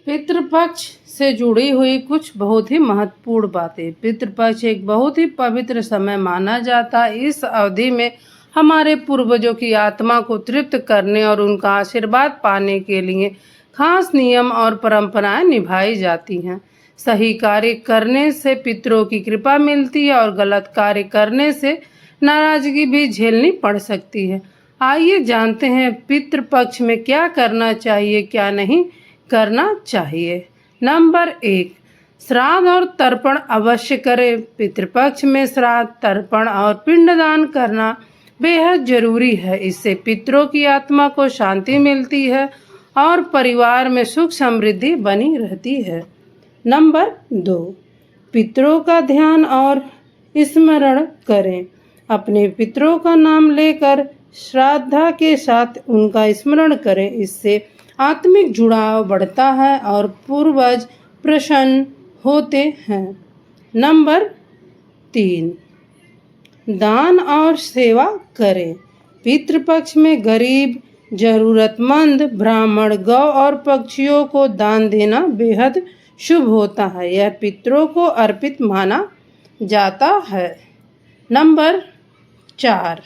पितृपक्ष से जुड़ी हुई कुछ बहुत ही महत्वपूर्ण बातें। पितृपक्ष एक बहुत ही पवित्र समय माना जाता है। इस अवधि में हमारे पूर्वजों की आत्मा को तृप्त करने और उनका आशीर्वाद पाने के लिए खास नियम और परंपराएं निभाई जाती हैं। सही कार्य करने से पितरों की कृपा मिलती है और गलत कार्य करने से नाराजगी भी झेलनी पड़ सकती है। आइए जानते हैं पितृपक्ष में क्या करना चाहिए, क्या नहीं करना चाहिए। नंबर 1, श्राद्ध और तर्पण अवश्य करें। पितृपक्ष में श्राद्ध, तर्पण और पिंडदान करना बेहद जरूरी है। इससे पितरों की आत्मा को शांति मिलती है और परिवार में सुख समृद्धि बनी रहती है। नंबर 2, पितरों का ध्यान और स्मरण करें। अपने पितरों का नाम लेकर श्रद्धा के साथ उनका स्मरण करें। इससे आत्मिक जुड़ाव बढ़ता है और पूर्वज प्रसन्न होते हैं। नंबर 3, दान और सेवा करें। पितृपक्ष में गरीब, जरूरतमंद, ब्राह्मण, गौ और पक्षियों को दान देना बेहद शुभ होता है। यह पितरों को अर्पित माना जाता है। नंबर 4,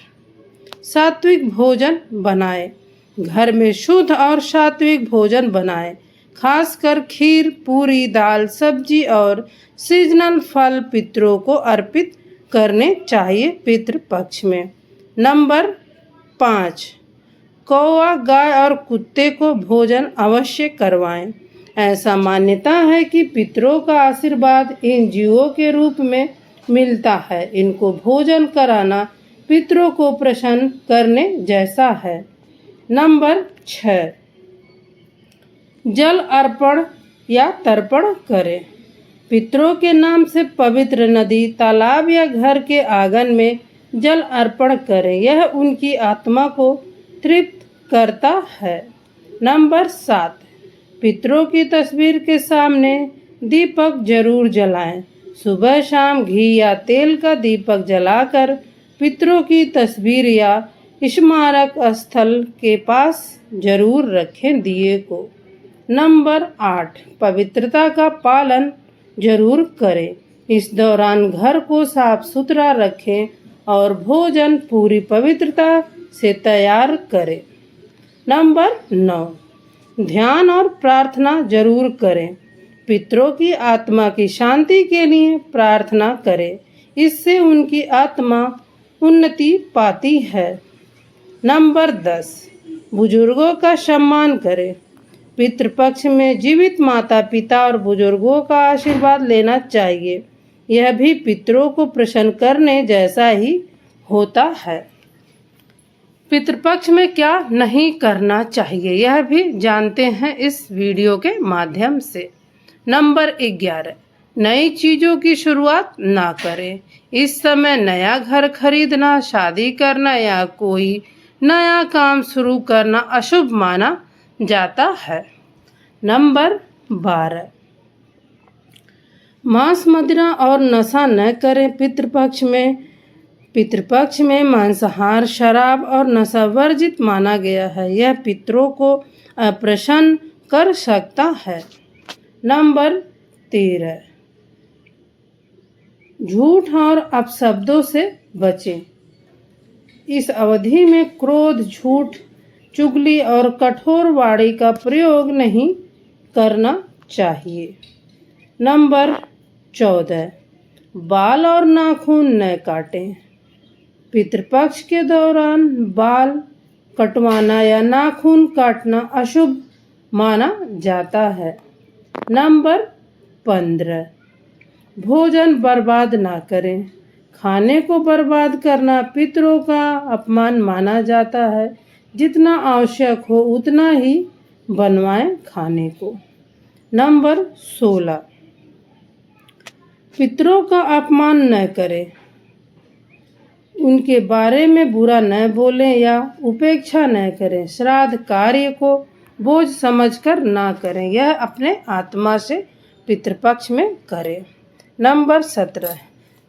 सात्विक भोजन बनाएं। घर में शुद्ध और सात्विक भोजन बनाएं। खासकर खीर, पूरी, दाल, सब्जी और सीजनल फल पितरों को अर्पित करने चाहिए पितृपक्ष में। नंबर 5, कौवा, गाय और कुत्ते को भोजन अवश्य करवाएं। ऐसा मान्यता है कि पितरों का आशीर्वाद इन जीवों के रूप में मिलता है। इनको भोजन कराना पितरों को प्रसन्न करने जैसा है। नंबर 6, जल अर्पण या तर्पण करें। पितरों के नाम से पवित्र नदी, तालाब या घर के आंगन में जल अर्पण करें। यह उनकी आत्मा को तृप्त करता है। नंबर 7, पितरों की तस्वीर के सामने दीपक जरूर जलाएं। सुबह शाम घी या तेल का दीपक जलाकर पितरों की तस्वीर या स्मारक स्थल के पास जरूर रखें दिए को। नंबर 8, पवित्रता का पालन जरूर करें। इस दौरान घर को साफ सुथरा रखें और भोजन पूरी पवित्रता से तैयार करें। नंबर 9, ध्यान और प्रार्थना जरूर करें। पितरों की आत्मा की शांति के लिए प्रार्थना करें। इससे उनकी आत्मा उन्नति पाती है। नंबर 10, बुजुर्गों का सम्मान करें। पितृपक्ष में जीवित माता पिता और बुजुर्गों का आशीर्वाद लेना चाहिए। यह भी पितरों को प्रसन्न करने जैसा ही होता है। पितृपक्ष में क्या नहीं करना चाहिए, यह भी जानते हैं इस वीडियो के माध्यम से। नंबर 11, नई चीज़ों की शुरुआत ना करें। इस समय नया घर खरीदना, शादी करना या कोई नया काम शुरू करना अशुभ माना जाता है। नंबर 12, मांस, मदिरा और नशा न करें। पितृपक्ष में मांसाहार, शराब और नशा वर्जित माना गया है। यह पितरों को अप्रसन्न कर सकता है। नंबर 13, झूठ और अपशब्दों से बचें। इस अवधि में क्रोध, झूठ, चुगली और कठोर वाणी का प्रयोग नहीं करना चाहिए। नंबर 14, बाल और नाखून न काटें। पितृपक्ष के दौरान बाल कटवाना या नाखून काटना अशुभ माना जाता है। नंबर 15, भोजन बर्बाद ना करें। खाने को बर्बाद करना पितरों का अपमान माना जाता है। जितना आवश्यक हो उतना ही बनवाएं खाने को। नंबर 16, पितरों का अपमान न करें। उनके बारे में बुरा न बोलें या उपेक्षा न करें। श्राद्ध कार्य को बोझ समझकर ना करें। यह अपने आत्मा से पितृपक्ष में करें। नंबर 17,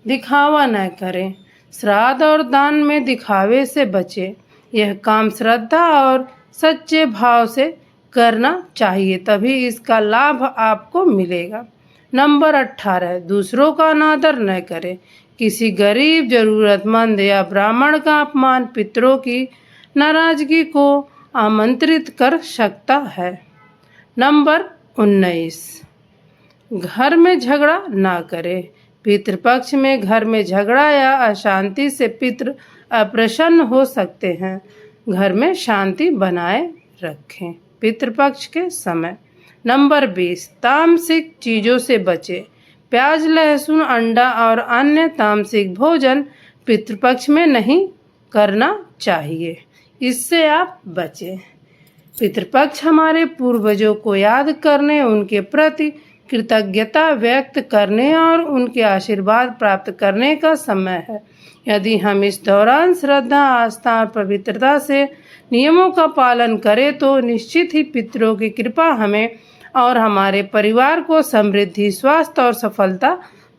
दिखावा न करें। श्राद्ध और दान में दिखावे से बचें। यह काम श्रद्धा और सच्चे भाव से करना चाहिए, तभी इसका लाभ आपको मिलेगा। नंबर 18, दूसरों का अनादर न करें। किसी गरीब, जरूरतमंद या ब्राह्मण का अपमान पितरों की नाराजगी को आमंत्रित कर सकता है। नंबर 19, घर में झगड़ा ना करें। पितृपक्ष में घर में झगड़ा या अशांति से पितृ अप्रसन्न हो सकते हैं। घर में शांति बनाए रखें पितृपक्ष के समय। नंबर 20, तामसिक चीज़ों से बचें। प्याज, लहसुन, अंडा और अन्य तामसिक भोजन पितृपक्ष में नहीं करना चाहिए, इससे आप बचें। पितृपक्ष हमारे पूर्वजों को याद करने, उनके प्रति कृतज्ञता व्यक्त करने और उनके आशीर्वाद प्राप्त करने का समय है। यदि हम इस दौरान श्रद्धा, आस्था और पवित्रता से नियमों का पालन करें तो निश्चित ही पितरों की कृपा हमें और हमारे परिवार को समृद्धि, स्वास्थ्य और सफलता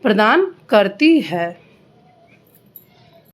प्रदान करती है।